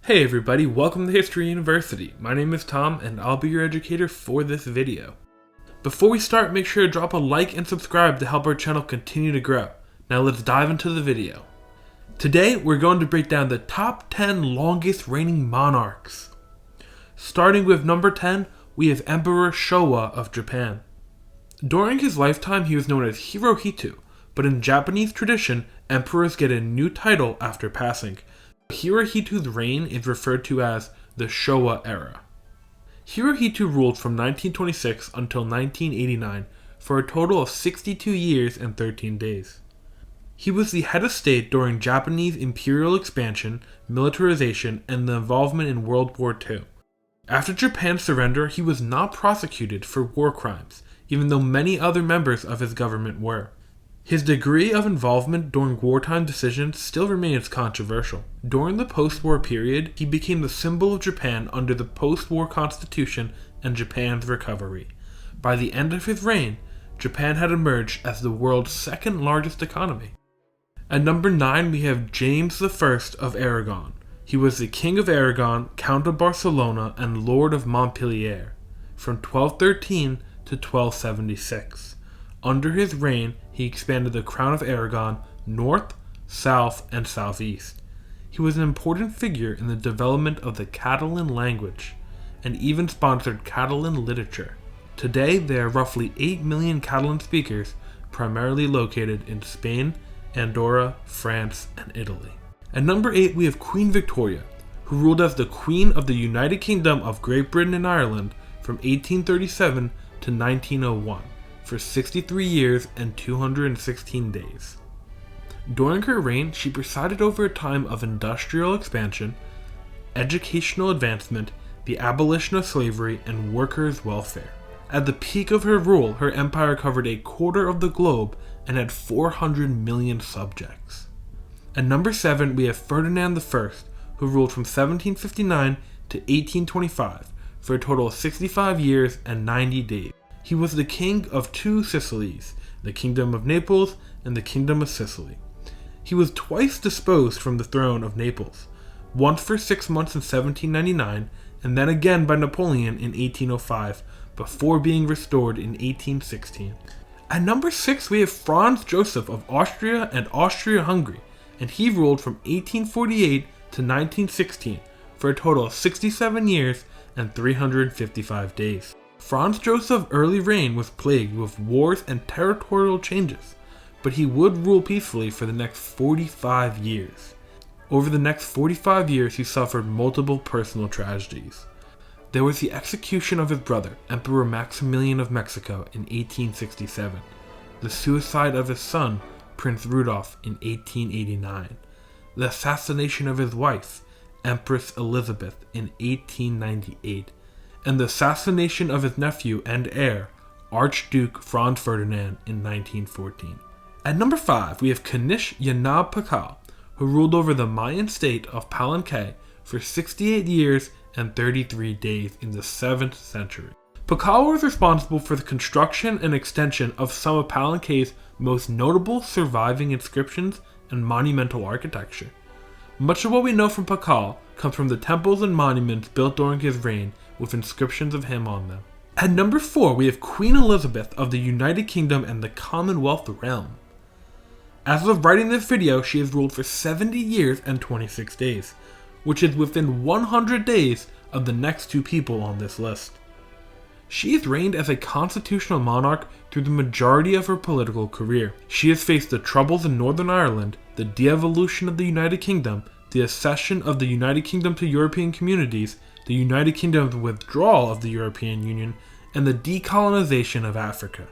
Hey everybody, welcome to History University. My name is Tom and I'll be your educator for this video. Before we start, make sure to drop a like and subscribe to help our channel continue to grow. Now let's dive into the video. Today we're going to break down the top 10 longest reigning monarchs. Starting with number 10, we have Emperor Showa of Japan. During his lifetime he was known as Hirohito, but in Japanese tradition, emperors get a new title after passing. Hirohito's reign is referred to as the Showa era. Hirohito ruled from 1926 until 1989 for a total of 62 years and 13 days. He was the head of state during Japanese imperial expansion, militarization, and the involvement in World War II. After Japan's surrender, he was not prosecuted for war crimes, even though many other members of his government were. His degree of involvement during wartime decisions still remains controversial. During the post-war period, he became the symbol of Japan under the post-war constitution and Japan's recovery. By the end of his reign, Japan had emerged as the world's second largest economy. At number 9, we have James I of Aragon. He was the King of Aragon, Count of Barcelona, and Lord of Montpellier from 1213 to 1276. Under his reign, he expanded the Crown of Aragon north, south, and southeast. He was an important figure in the development of the Catalan language, and even sponsored Catalan literature. Today, there are roughly 8 million Catalan speakers, primarily located in Spain, Andorra, France, and Italy. At number 8, we have Queen Victoria, who ruled as the Queen of the United Kingdom of Great Britain and Ireland from 1837 to 1901. For 63 years and 216 days. During her reign, she presided over a time of industrial expansion, educational advancement, the abolition of slavery, and workers' welfare. At the peak of her rule, her empire covered a quarter of the globe and had 400 million subjects. At number 7, we have Ferdinand the First, who ruled from 1759 to 1825 for a total of 65 years and 90 days. He was the king of two Sicilies, the Kingdom of Naples and the Kingdom of Sicily. He was twice disposed from the throne of Naples, once for 6 months in 1799 and then again by Napoleon in 1805, before being restored in 1816. At number 6, we have Franz Joseph of Austria and Austria-Hungary, and he ruled from 1848 to 1916 for a total of 67 years and 355 days. Franz Joseph's early reign was plagued with wars and territorial changes, but he would rule peacefully for the next 45 years. Over the next 45 years, he suffered multiple personal tragedies. There was the execution of his brother, Emperor Maximilian of Mexico, in 1867, the suicide of his son, Prince Rudolf, in 1889, the assassination of his wife, Empress Elizabeth, in 1898, and the assassination of his nephew and heir, Archduke Franz Ferdinand, in 1914. At number 5, we have Khaynab Pakal, who ruled over the Mayan state of Palenque for 68 years and 33 days in the 7th century. Pakal was responsible for the construction and extension of some of Palenque's most notable surviving inscriptions and monumental architecture. Much of what we know from Pakal comes from the temples and monuments built during his reign with inscriptions of him on them. At number 4, we have Queen Elizabeth of the United Kingdom and the Commonwealth realm. As of writing this video, she has ruled for 70 years and 26 days, which is within 100 days of the next two people on this list. She has reigned as a constitutional monarch through the majority of her political career. She has faced the troubles in Northern Ireland, the de-evolution of the United Kingdom, the accession of the United Kingdom to European communities, the United Kingdom's withdrawal of the European Union, and the decolonization of Africa.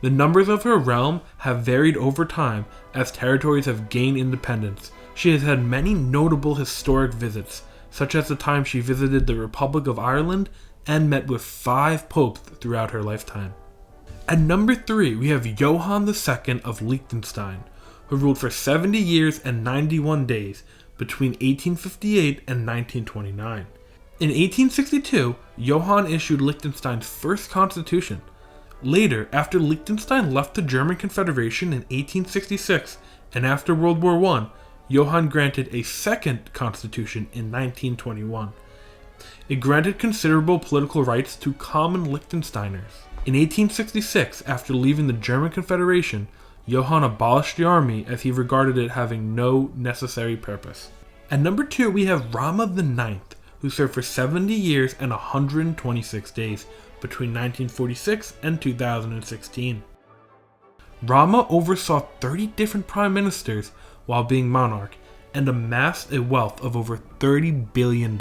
The numbers of her realm have varied over time as territories have gained independence. She has had many notable historic visits, such as the time she visited the Republic of Ireland and met with 5 popes throughout her lifetime. At number 3, we have Johan II of Liechtenstein, who ruled for 70 years and 91 days between 1858 and 1929. In 1862, Johann issued Liechtenstein's first constitution. Later, after Liechtenstein left the German Confederation in 1866, and after World War I, Johan granted a second constitution in 1921. It granted considerable political rights to common Liechtensteiners. In 1866, after leaving the German Confederation, Johan abolished the army as he regarded it having no necessary purpose. At number 2, we have Rama IX, who served for 70 years and 126 days between 1946 and 2016. Rama oversaw 30 different prime ministers while being monarch and amassed a wealth of over $30 billion.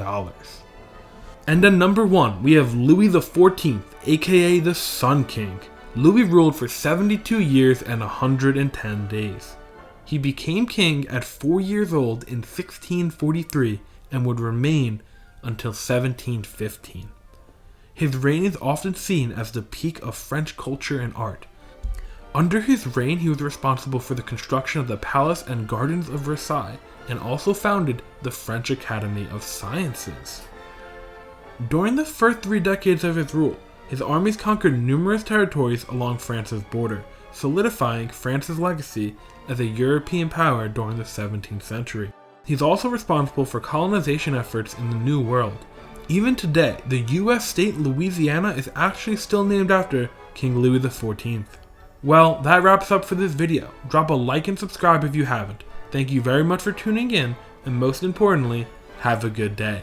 And at number 1, we have Louis XIV, aka the Sun King. Louis ruled for 72 years and 110 days. He became king at 4 years old in 1643 and would remain until 1715. His reign is often seen as the peak of French culture and art. Under his reign, he was responsible for the construction of the palace and gardens of Versailles, and also founded the French Academy of Sciences. During the first 3 decades of his rule, his armies conquered numerous territories along France's border, solidifying France's legacy as a European power during the 17th century. He's also responsible for colonization efforts in the New World. Even today, the US state Louisiana is actually still named after King Louis XIV. Well, that wraps up for this video. Drop a like and subscribe if you haven't. Thank you very much for tuning in, and most importantly, have a good day.